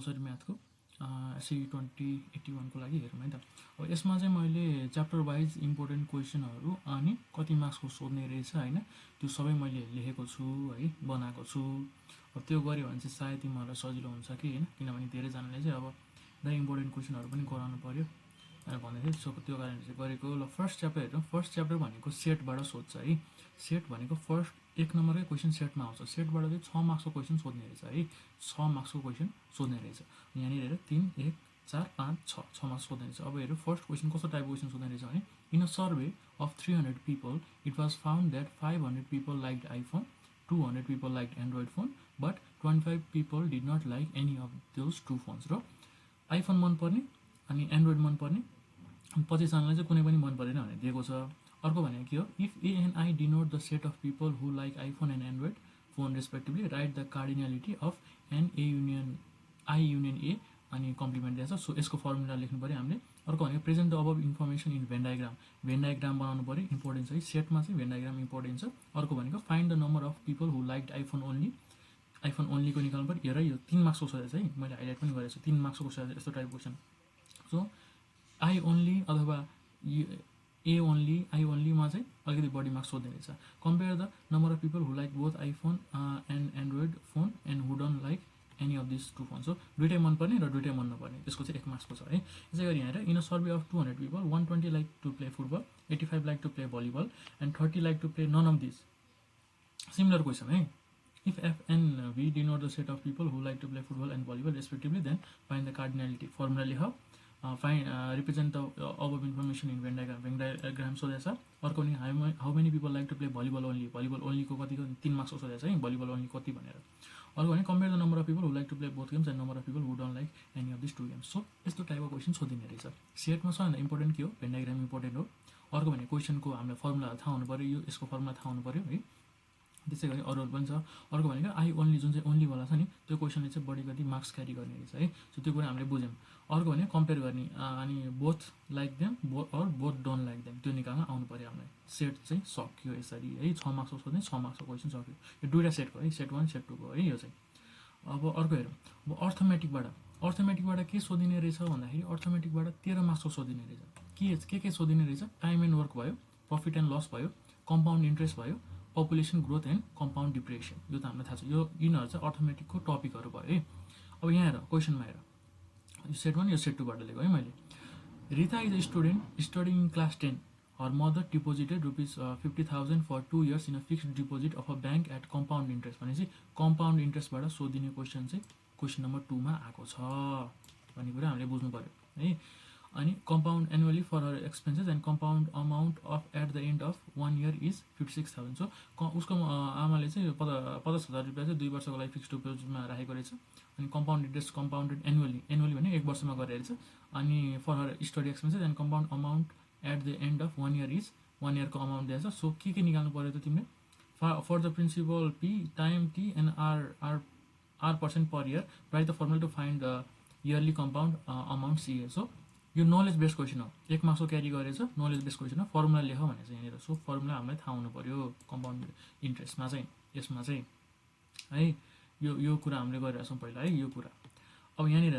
Compulsory म्याथको एसई 2081 को लागि हेरौँ है त। अब यसमा चाहिँ मैले च्याप्टर वाइज इम्पोर्टेन्ट क्वेसनहरू अनि कति मार्क्सको सोध्ने रहेछ हैन, त्यो सबै मैले लेखेको छु है, बनाएको छु। अब त्यो गऱ्यो भने चाहिँ सायद तिमीहरूलाई सजिलो हुन्छ कि हैन, किनभने धेरैजनाले चाहिँ अब दाइ इम्पोर्टेन्ट क्वेसनहरू पनि गराउनु पर्यो भन्दै थियो, सो त्यो कारणले चाहिँ गरेको। ल फर्स्ट च्याप्टर हेरौँ। फर्स्ट च्याप्टर भनेको सेटबाट सोध्छ है। सेट भनेको फर्स्ट 1 नम्बरकै क्वेसन सेटमा आउँछ। सेटबाट चाहिँ 6 मार्क्सको क्वेसन सोध्ने रहेछ है, 6 मार्क्सको क्वेसन सोध्ने रहेछ। यहाँनिर हेर 3 1 4 5 6 6 मार्क्स सोध्ने रहेछ। अब हेर फर्स्ट क्वेसन कस्तो टाइपको क्वेसन सोध्ने रहेछ भने, in a survey of 300 people it was found that 500 people liked iPhone, 200 people liked Android phone, but 25 people did not like any of those two phones। र आइफोन मन पर्ने अनि एन्ड्रोइड मन पर्ने 25 जनालाई चाहिँ कुनै पनि मन परेन भनेर दिएको छ। अर्को भनेको के हो, if A and I denote the set of people who like iPhone and Android phone respectively, right the cardinality of n A union I union A अनि कम्प्लिमेन्ट दिएको छ। सो यसको फर्मुला लेख्नु पऱ्यो हामीले। अर्को भनेको present the अबभ information in van diagram, van diagram बनाउनु पऱ्यो, इम्पोर्टेन्ट छ है, सेटमा चाहिँ भेन डायग्राम इम्पोर्टेन्ट छ। अर्को भनेको find the number of people who like iPhone only, iPhone ओन्लीको निकाल्नु पऱ्यो। हेर यो 3 मार्क्सको सोधेको छ है, मैले हाइलाइट पनि गरेको छु, 3 मार्क्सको सोधेको यस्तो टाइपको क्वेसन। सो आई ओन्ली अथवा ए ओन्ली, आई ओन्लीमा चाहिँ अलिकति बढी मार्क्स सोध्ने रहेछ। Compare the number of people who like both iPhone and Android phone and who don't like any of this two phone. So दुइटै मनपर्ने र दुइटै मन नपर्ने, त्यसको चाहिँ 1 मार्क्सको छ है। यसै गरी यहाँ in a survey of 200 people 120 like to play football, 85 like to play volleyball and 30 like to play none of this. Similar question है। If F and V denote the set of people who like to play football and volleyball respectively, then find the cardinality. Formula लेख, find represent the above information in Venn diagram. Venn diagram सोधेछ। अर्को नि how many people like to play volleyball only, volleyball only को कतिको 3 मार्क्सको सोधेछ है, volleyball only कति भनेर। अर्को भने compare the number of people who like to play both games and number of people who don't like any of these two games। So यस्तो टाइपको question सोधिने रहेछ। सेटमा सबैभन्दा इम्पोर्टेन्ट के हो, भेन डायग्राम इम्पोर्टेन्ट हो। अर्को भने क्वेसनको हामीलाई फर्मुला थाहा हुनु पर्यो, यो यसको फर्मुला थाहा हुनु पर्यो है। त्यसै गरी अरूहरू पनि छ। अर्को भनेको आई ओन्ली, जुन चाहिँ ओन्लीवाला छ नि, त्यो क्वेसनले चाहिँ बढी कति मार्क्स क्यारी गर्ने रहेछ है। सो त्यो कुरा हामीले बुझ्यौँ। अर्को भने कम्पेयर गर्ने अनि both like them or both don't like them, त्यो निकाल्न आउनु पऱ्यो हामीलाई। सेट चाहिँ सक्यो यसरी है, 6 मार्क्सको सोध्ने, 6 मार्क्सको क्वेसन सक्यो। यो दुईवटा सेटको है, सेट 1 सेट 2 को है यो चाहिँ। अब अर्को हेरौँ। अब अर्थमेटिकबाट के सोधिने रहेछ भन्दाखेरि, अर्थमेटिकबाट 13 मार्क्सको सोधिने रहेछ। के सोधिने रहेछ, टाइम एन्ड वर्क भयो, प्रफिट एन्ड लस भयो, कम्पाउन्ड इन्ट्रेस्ट भयो, population growth and compound depression. यो त हामीलाई थाहा छ, यो यिनीहरू चाहिँ अर्थमेटिकको टपिकहरू भयो है। अब यहाँ हेर क्वेसनमा हेर, यो सेट 1 यो सेट 2 बाट लेखेको है मैले। Rita is a student studying in class 10, her mother deposited ₹50,000 for 2 years in a fixed deposit of a bank at compound interest. भनेपछि कम्पाउन्ड इन्ट्रेस्टबाट सोधिने क्वेसन चाहिँ क्वेसन नम्बर 2 मा आएको छ भन्ने कुरा हामीले बुझ्नु पऱ्यो है। अनि compound annually for her expenses and compound amount of at the end of 1 year is 56,000। So उसको आमाले चाहिँ 50,000 रुपियाँ चाहिँ 2 वर्षको लागि फिक्स्ड डिपोजिटमा राखेको रहेछ। अनि कम्पाउन्ड इन्ट्रेस्ट कम्पाउन्डेड एनुअली भने 1 वर्षमा गरेर रहेछ। अनि for her study expenses and compound amount at the end of 1 year is 1 year को अमाउन्ट दिएछ। सो के निकाल्नु पऱ्यो त तिमीले, for the principal P, time T and R percent per year, write the formula to find the yearly compound amount C. So यो knowledge based question हो, 1 मार्क्सको क्यारी गरेछ, नलेज बेस्ड क्वेसन हो। फर्मुला लेख भनेको चाहिँ यहाँनिर। सो फर्मुला हामीलाई थाहा हुनु पऱ्यो कम्पाउन्ड इन्ट्रेस्टमा चाहिँ, यसमा चाहिँ है। यो कुरा हामीले गरिरहेको छौँ पहिला है, यो कुरा। अब यहाँनिर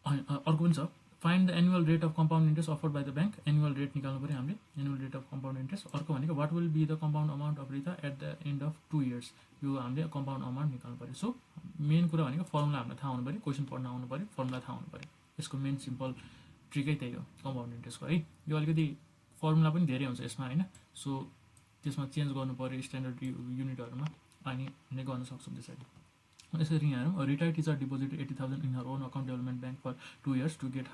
अर्को पनि छ, find the annual rate of compound interest offered by the bank. Annual rate निकाल्नु पऱ्यो हामीले, annual rate of compound interest. अर्को भनेको what will be the compound amount of Rita at the end of 2 years, यो हामीले कम्पाउन्ड अमाउन्ट निकाल्नु पऱ्यो। So main कुरा भनेको फर्मुला हामीलाई थाहा हुनु पऱ्यो, क्वेसन पढ्न आउनु पऱ्यो, फर्मुला थाहा हुनु पऱ्यो। यसको मेन सिम्पल ट्रिकै त्यही हो कम्पाउन्ड इन्ट्रेस्टको है। यो अलिकति फर्मुला पनि धेरै हुन्छ यसमा होइन, सो त्यसमा चेन्ज गर्नु पऱ्यो स्ट्यान्डर्ड युनिटहरूमा, अनि हामीले गर्न सक्छौँ त्यसरी। यसरी यहाँ हेरौँ, retired teacher deposit 80,000 in her own account development bank for 2 years to get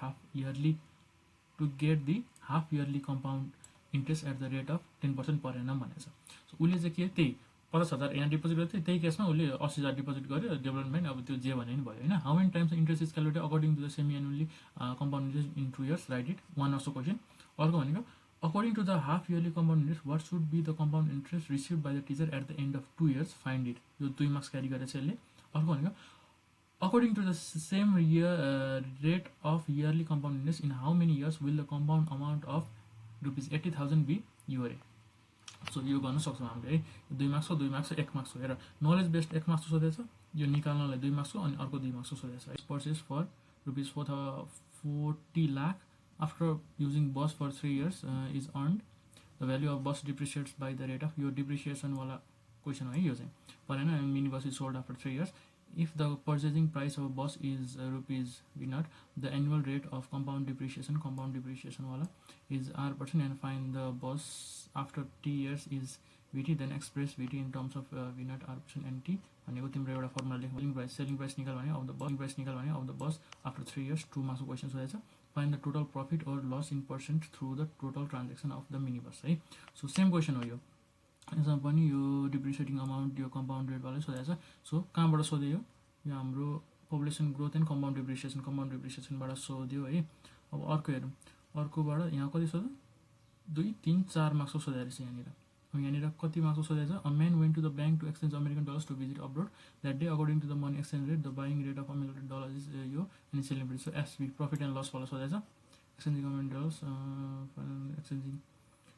the half yearly compound interest at the rate of 10% per annum भनेको छ। सो उसले चाहिँ के त्यही 50,000 यहाँ डिपोजिट गर्थ्यो, त्यही केसमा उसले 80,000 डिपोजिट गर्यो डेभलपमेन्ट, अब त्यो जे भने नि भयो होइन। How many times interest is calculated according to the semi annually compound interest in 2 years, right it, 1 मार्क्सको क्वेसन। अर्को भनेको according to the half yearly compound interest what should be the compound interest receive by the teacher at the end of 2 years, find it. यो 2 marks carry गरेछ यसले। अर्को भनेको according to the same rate of yearly compound interest in how many years will the compound amount of ₹80,000 be योरे। So यो गर्न सक्छौँ हामीले है। 2 मार्क्स 1 मार्क्स 1 मार्क्स हो। हेर नलेज बेस्ड 1 मार्क्स सोधेछ, यो निकाल्नलाई 2 मार्क्सको अनि अर्को 2 मार्क्सको सोधेको छ। Purchase for rupees 40 lakh after using bus for 3 years is earned the value of bus depreciates by the rate of यो डिप्रिसिएसनवाला क्वेसन हो है यो चाहिँ परेन। Mini bus is sold after 3 years if the purchasing price of a bus is rupees V0 the annual rate of compound depreciation wala is R% and find the bus after t years is VT then express VT in terms of V0 R% and T भनेको तिम्रो एउटा formula लेख्नु selling price निकाल भने of the bus after 3 years 2 मार्क्सको question सोधेछ। find the total profit or loss in percent through the total transaction of the mini bus है। So same question हो यो यसमा पनि यो डिप्रिसिएटिङ अमाउन्ट यो कम्पाउन्ड रेटवालै सोधेको छ। सो कहाँबाट सोध्यो यो हाम्रो पपुलेसन ग्रोथ एन्ड कम्पाउन्ड डिप्रिसिएसनबाट सोध्यो है। अब अर्को हेरौँ अर्कोबाट यहाँ कति सोध्यो 2 3 4 मार्क्सको सोधेको रहेछ यहाँनिर। अब यहाँनिर कति मार्क्सको सोधेको छ। A man went to the bank to exchange American dollars to visit abroad that day according to the money exchange rate the buying rate of American dollar is यो एन्ड सेलिब्रेट। सो एसबी profit and लसवाला सोधेको छ। Exchanging American dollars exchanging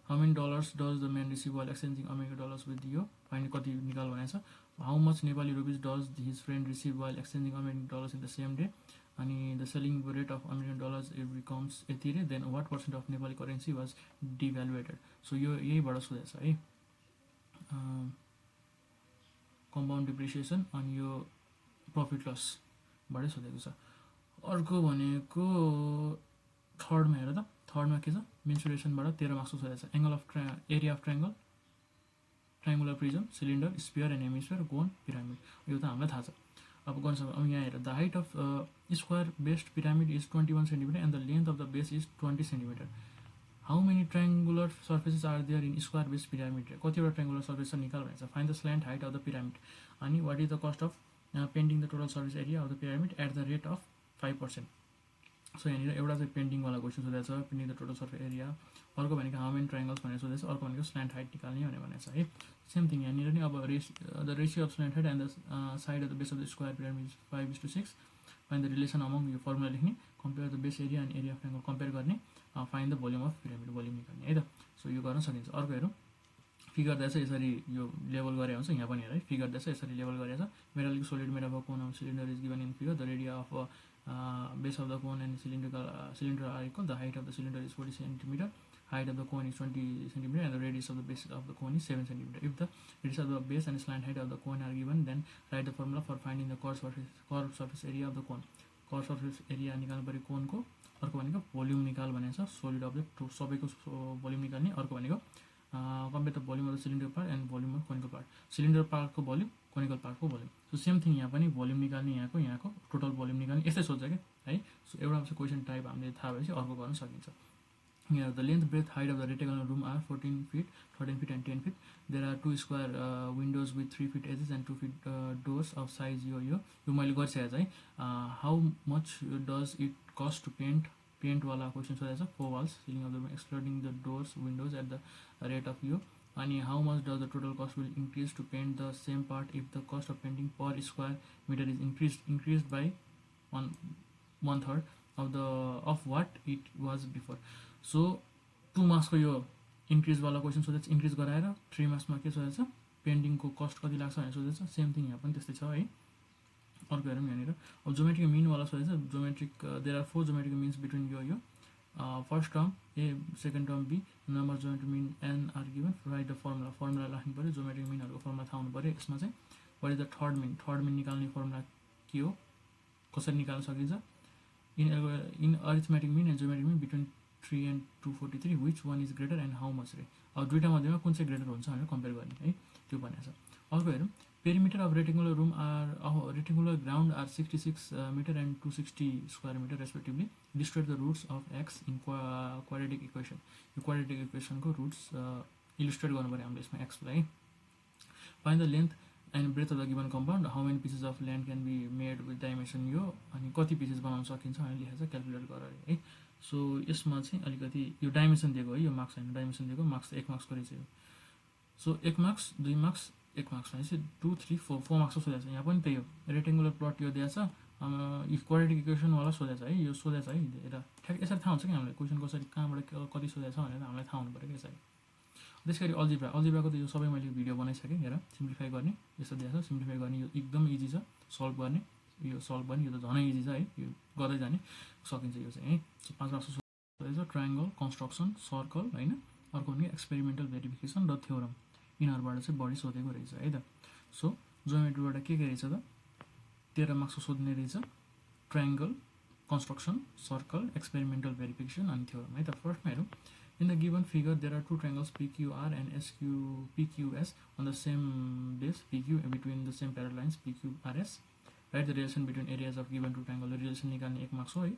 how many dollars does the man receive while exchanging American dollars with you find कति निकाल भनेको छ। how much Nepali rupees does his friend receive while exchanging American dollars in the same day अनि the selling rate of American dollars it becomes यति रे then what percent of Nepali currency was devaluated। so यो यहीबाट सोधेको छ है compound depreciation अनि यो profit loss बाटै सोधेको छ। अर्को भनेको थर्डमा हेर त थर्डमा के छ मेन्सुरेसनबाट 13 मार्क्सको सोधेको छ। Angle of area of triangle triangular prism cylinder sphere and hemisphere cone pyramid यो त हामीलाई थाहा छ। अब गर्न सक्छ। अब यहाँ हेर the height of square based pyramid is 21 centimetre and the length of the base is 20 centimetre. How many triangular surfaces are there in square based pyramid कतिवटा ट्रायंगुलर सर्फेस छ निकाल भनेको छ। Find the slant height of the pyramid अनि what is the cost of painting the total surface area of the pyramid at the rate of 5%। So यहाँनिर एउटा चाहिँ पेन्टिङवाला question सोधेको छ painting the total surface area. अर्को भनेको how many triangles भनेर सोधेको छ। अर्को भनेको स्ल्यान्ट हाइट निकाल्ने भनेको छ है। सेम थिङ यहाँनिर नि अब the ratio of slant height and the side of the base of the square pyramid 5:6 find the relation among यो फर्मुला लेख्ने compare the base area and area of triangle compare गर्ने find the volume of pyramid volume निकाल्ने है त। So यो गर्न सकिन्छ। अर्को हेरौँ फिगर दिएछ यसरी यो लेभल गरे हुन्छ यहाँ पनि हेर है फिगर दिएछ यसरी लेभल गरेछ। Metallic solid made of a cone of cylinder is given in figure the radii of base of the cone and cylinder are equal. The height of the cylinder is 40 centimeter, height of the cone is 20 centimeter, and the radius of the base of the cone is 7 centimeter. If the radius of the base and slant height of the cone are given, then write the formula for finding the curved surface area of the cone. Curved surface area निकाल्नु पर्यो कोनको। अर्को भनेको volume निकाल भनेको छ solid object सबैको volume निकाल्ने। अर्को भनेको compare the volume of the cylinder part and volume of conical part cylinder पार्टको भोल्युम कोनिकल पार्टको भोल्युम। सो सेम थिङ यहाँ पनि भोल्युम निकाल्ने यहाँको टोटल भोल्युम निकाल्ने यस्तै सोध्छ क्या है। सो एउटा चाहिँ क्वेसन टाइप हामीले थाहा भएपछि अर्को गर्न सकिन्छ। यहाँ the length breadth height of the rectangular room are 14 feet 13 feet and 10 feet there are 2 square windows with 3 feet edges and 2 feet doors of size यो मैले गरिसकेको छु है। How much does it cost to पेन्टवाला question सोधेको छ। 4 walls ceiling of the room excluding the doors windows at the rate of यो अनि how much does the total cost will increase to paint the same part if the cost of painting per square metre is increase by 1/3 of what it was before. So 2 मार्क्सको यो इन्क्रिजवाला question सोधेको छ। Increase गराएर 3 मार्क्समा के सोधेको छ पेन्टिङको cost कति लाग्छ भनेर सोधेको छ। सेम थिङ यहाँ पनि त्यस्तै छ है। अर्को हेरौँ यहाँनिर अब जोमेट्रिक मिनवाला सोधेको छ। Geometric there are 4 geometric means between यो first term A second term B number geometric mean n are given right the formula राख्नु पऱ्यो। जोमेट्रिक मिनहरूको फर्मुला थाहा हुनु पऱ्यो। यसमा चाहिँ what is the third mean निकाल्ने फर्मुला के हो कसरी निकाल्न सकिन्छ। In arithmetic mean and geometric mean between 3 and 243 which one is greater and how much रे। अब दुईवटा मध्येमा कुन चाहिँ ग्रेटर हुन्छ भनेर कम्पेयर गर्ने है त्यो भनेको छ। अर्को हेरौँ perimeter of rectangular room are rectangular ground are 66 metre and 260 square metre respectively destroy the roots of x in quadratic equation. यो क्वाड्रेटिक इक्वेसनको रुट्स इलिस्ट्रेट गर्नु पऱ्यो हामीले यसमा एक्सलाई। Find the length and breadth of the given compound how many pieces of land can be made with dimension यो अनि कति पिसेस बनाउन सकिन्छ भनेर लेखेको छ क्यालकुलेट गरेर है। सो यसमा चाहिँ अलिकति यो डाइमेन्सन दिएको है यो मार्क्स होइन डाइमेन्सन दिएको मार्क्स 1 मार्क्सको रहेछ यो। सो 1 मार्क्स 2 मार्क्स 1 मार्क्स भनेपछि 2 3 4 मार्क्सको सोधेको छ। यहाँ पनि त्यही हो रेक्टेंगुलर प्लट यो दिएको छ। क्वाड्रेटिक इक्वेसनवाला सोधेको छ है यो सोधेको छ है हेर ठ्याक्क यसरी थाहा हुन्छ कि हामीलाई क्वेसन कसरी कहाँबाट कति सोधेको छ भनेर हामीलाई थाहा हुनु पऱ्यो कि यसरी। त्यसै गरी अल्जिब्राको त यो सबै मैले भिडियो बनाइसकेँ हेर सिम्प्लिफाई गर्ने यस्तो दिएको छ सिम्प्लिफाई गर्ने यो एकदम इजी छ सल्भ गर्ने यो सल्भ गर्ने यो त झनै इजी छ है यो गर्दै जाने सकिन्छ यो चाहिँ है 5 मार्क्सको सोधेछ ट्रायङ्गल कन्स्ट्रक्सन सर्कल हैन अर्को भनेको एक्सपेरिमेन्टल भेरिफिकेसन र थ्योरम यिनीहरुबाट चाहिँ बढी सोधेको रहेछ है त सो ज्योमेट्रीबाट के रहेछ त 13 मार्क्सको सोध्ने रहेछ triangle construction circle experimental verification and theorem है त फर्स्टमा हेरौँ in the given figure there are two triangles PQR and PQS on the same base PQ between the same parallel lines PQRS write the relation between areas of given two triangle relation निकाल्ने 1 marks हो है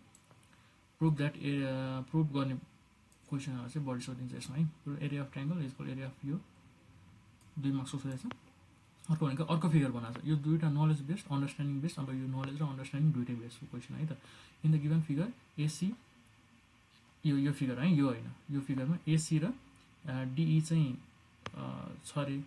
prove that prove गर्ने क्वेशनहरु चाहिँ बढी सोधिन्छ यसमा है area of triangle is equal area of यो 2 मार्क्सको सोधेछ अर्को भनेको अर्को फिगर बनाएको छ यो दुईटा नलेज बेस्ड अन्डरस्ट्यान्डिङ बेस्ड अब यो नलेज र अन्डरस्ट्यान्डिङ दुईटै बेस्डको क्वेशन है त in the given figure AC यो फिगर है यो हैन यो फिगरमा एसी र डीई चाहिँ छ रे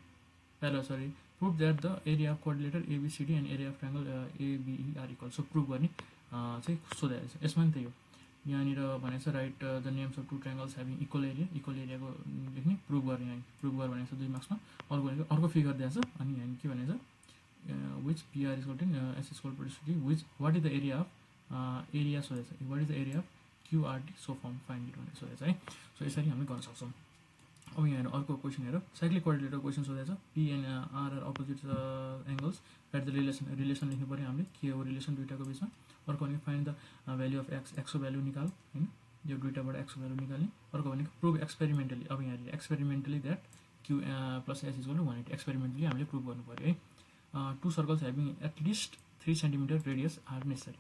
प्यारलल छ रे prove that the area of coordinator ABCD and area of triangle ABE are equal so prove गर्ने चाहिँ सोधेको छ यसमा नि त यो यहाँनिर भनेको छ write the names of two triangles having equal एरियाको लेख्ने प्रुभ गर्ने यहाँ प्रुभ गर भनेको छ 2 मार्क्समा अर्को भनेको अर्को फिगर दिएको छ अनि यहाँ के भनेको छ which PR is equal to S equal to which what is the area of area सोधेको छ what is the area of QRT so form find it भनेर सोधेको छ है सो यसरी हामीले गर्न सक्छौँ अब यहाँ अर्को क्वेशन हेरौँ साइक्लिक कोअर्डिनेटर क्वेशन सोधेको छ P and R are opposite angles write the relation लेख्नु पर्यो हामीले के हो रिलेसन दुईटाको बीचमा अर्को भनेको find the value of x को भ्यालु निकाल हैन यो दुईटाबाट एक्स को भ्यालु निकाल्ने अर्को भनेको प्रुभ एक्सपेरिमेन्टली अब यहाँ experimentally that Q plus S is equal to 180 experimentally हामीले प्रुभ गर्नु पर्यो है two circles having at least 3 centimetre radius are necessary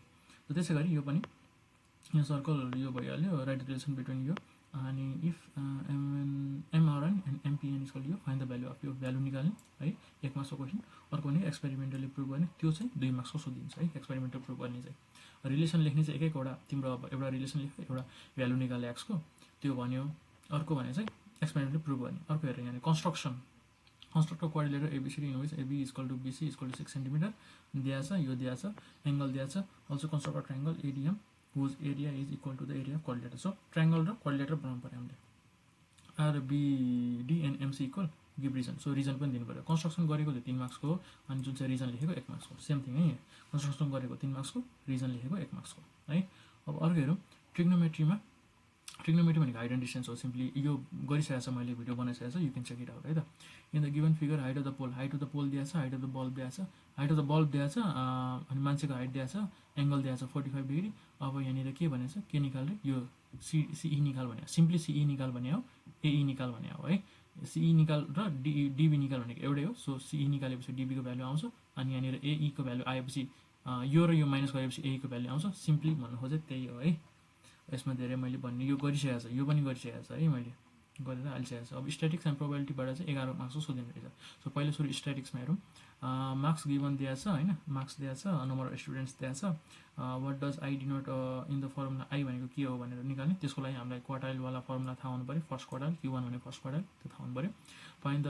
र त्यसै गरी यो पनि यो सर्कल यो भइहाल्यो राइट रिलेसन बिट्विन यो अनि if MRN and MPN is equal यो फाइन्ड द भ्यालु अफ यो भ्यालु निकाल्ने है 1 मार्क्सको क्वेशन अर्को भनेको एक्सपेरिमेन्टली प्रुभ गर्ने त्यो चाहिँ 2 मार्क्सको सोधिन्छ है एक्सपेरिमेन्टल प्रुभ गर्ने चाहिँ रिलेसन लेख्ने चाहिँ एक-एकवटा तिम्रो अब एउटा रिलेसन लेख्यो एउटा भ्यालु निकाल्यो एक्स को त्यो भन्यो अर्को भने चाहिँ एक्सपेरिमेन्टली प्रुभ गर्ने अर्को हेर यहाँ construction constructor coordinator ABCD in which AB is equal to BC is equal to 6 centimetre दिएको छ यो दिएको छ एंगल दिएको छ also constructor triangle ADM whose area is equal to the area of coordinator so triangle र coordinator बनाउनु पर्यो हामीले are B D and MC equal give reason so reason पनि दिनु पर्यो कन्स्ट्रक्सन गरेको त्यो 3 मार्क्सको हो अनि जुन चाहिँ रिजन लेखेको 1 मार्क्सको सेम थिङ है कन्स्ट्रक्सन गरेको 3 मार्क्सको रिजन लेखेको 1 मार्क्सको है अब अर्को हेरौँ ट्रिग्नोमेट्रीमा ट्रिग्नोमेट्री भनेको हाइट एन्ड डिस्टेन्स हो सिम्पली यो गरिसकेको छ मैले भिडियो बनाइसकेको छ you can check it out है त in the given figure height of the pole दिएको छ हाइट अफ द बल्ब दिएको छ हाइट अफ द बल्ब दिएको छ अनि मान्छेको हाइट दिएको छ एंगल दिएको छ 45 डिग्री अब यहाँनिर के भनेको छ के निकाल्ने यो सीई निकाल भने सिम्पली सीई निकाल भने हो एई निकाल भने हो है सीई निकाल र डीबी निकाल भनेको एउटै हो सो सीई निकालेपछि डीबी को भ्यालु आउँछ अनि यहाँनिर एई को भ्यालु आएपछि यो र यो माइनस गरेपछि एई को भ्यालु आउँछ सिम्पली भन्नु खोजे त्यही हो है यसमा धेरै मैले भन्ने यो गरिसकेको छ यो पनि गरिसकेको छ है मैले गरेर हालिसकेको छ अब स्ट्याटिक्स एन्ड प्रोबेबिलिटीबाट चाहिँ 11 मार्क्सको सोधिने रहेछ सो पहिलो सुरु स्ट्याटिक्समा हेरौँ मार्क्स गिभन दिएको छ हैन मार्क्स दिएको छ नम्बर अफ स्टुडेन्ट्स दिएको छ what does I denote in the formula I भनेको के हो भनेर निकाल्ने त्यसको लागि हामीलाई क्वार्टाइल वाला फर्मुला थाहा हुनु पर्यो फर्स्ट क्वार्टाइल q1 भने फर्स्ट क्वार्टाइल त्यो थाहा हुनु पर्यो find the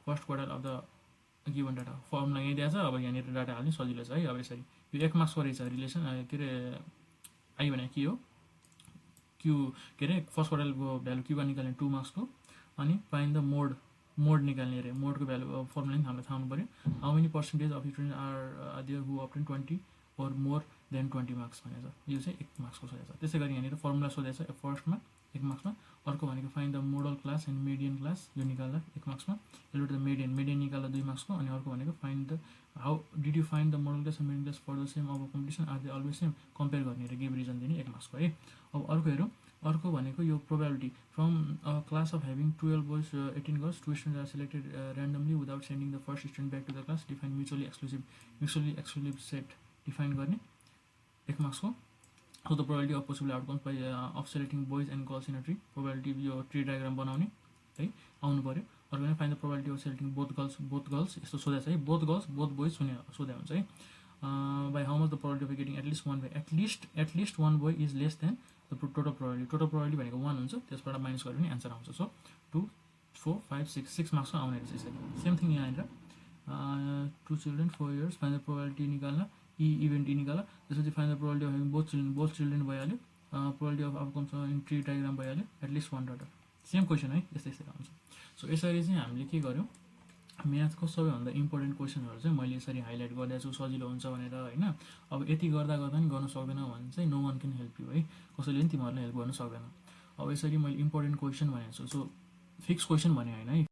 first quartile of the given data formula यही दिएको छ अब यहाँनिर डाटा हाल्ने सजिलो छ है अब यसरी यो 1 मार्क्सको रहेछ रिलेसन के रे आई भनेको के हो क्यू के रे फर्स्ट क्वार्टाइलको भ्यालु q1 निकाल्ने 2 मार्क्सको अनि फाइन्ड द मोड निकाल्ने रे मोडको भ्यालु फर्मुला हामीले थाहा हुनु पर्यो how many percentage of student are there who obtain 20 or more than 20 marks भनेको छ यो चाहिँ 1 मार्क्सको सोधेको छ त्यसै गरी यहाँनिर फर्मुला सोधेको छ फर्स्टमा 1 मार्क्समा अर्को भनेको find the modal class and median class यो निकाल्दा 1 मार्क्समा एलुट द मिडियन निकाल्दा 2 मार्क्सको अनि अर्को भनेको find the how did you find the modal class and median class for the same अब competition are they always same compare गर्ने र गिभ रिजन दिने 1 मार्क्सको है अब अर्को हेरौँ अर्को भनेको यो probability from a class of having 12 boys 18 girls 2 students are selected randomly without sending the first student back to the class define mutually exclusive set define गर्ने 1 मार्क्सको so the probability of possible outcomes by of selecting boys and girls in a tree probability यो tree diagram बनाउने है आउनु पर्यो अर्को भने find the probability of selecting both girls यस्तो सोधेको छ है बोथ गर्ल्स बोथ बोइज सोधे हुन्छ है by how much the probability of getting at least one by at least one boy is less than the total probability भनेको 1 हुन्छ त्यसबाट माइनस गर्यो भने एन्सर आउँछ सो 2 4 5 6 मार्क्समा आउने रहेछ यसरी सेम थिङ यहाँनिर 2 children 4 years find the probability निकाल्न इभेन्ट निकाल त्यसपछि find the probability of having both children भइहाल्यो probability of outcomes in tree diagram भइहाल्यो at least one data same question है यस्तै आउँछ सो यसरी चाहिँ हामीले के गर्यौँ म्याथको सबैभन्दा इम्पोर्टेन्ट क्वेसनहरू चाहिँ मैले यसरी हाइलाइट गरिदिएको छु सजिलो हुन्छ भनेर होइन। अब यति गर्दा गर्दा नि गर्न सक्दैन भने चाहिँ no one can help you है, कसैले पनि तिमीहरूलाई हेल्प गर्न सक्दैन। अब यसरी मैले इम्पोर्टेन्ट क्वेसन भनेको छु, सो फिक्स क्वेसन भने होइन है।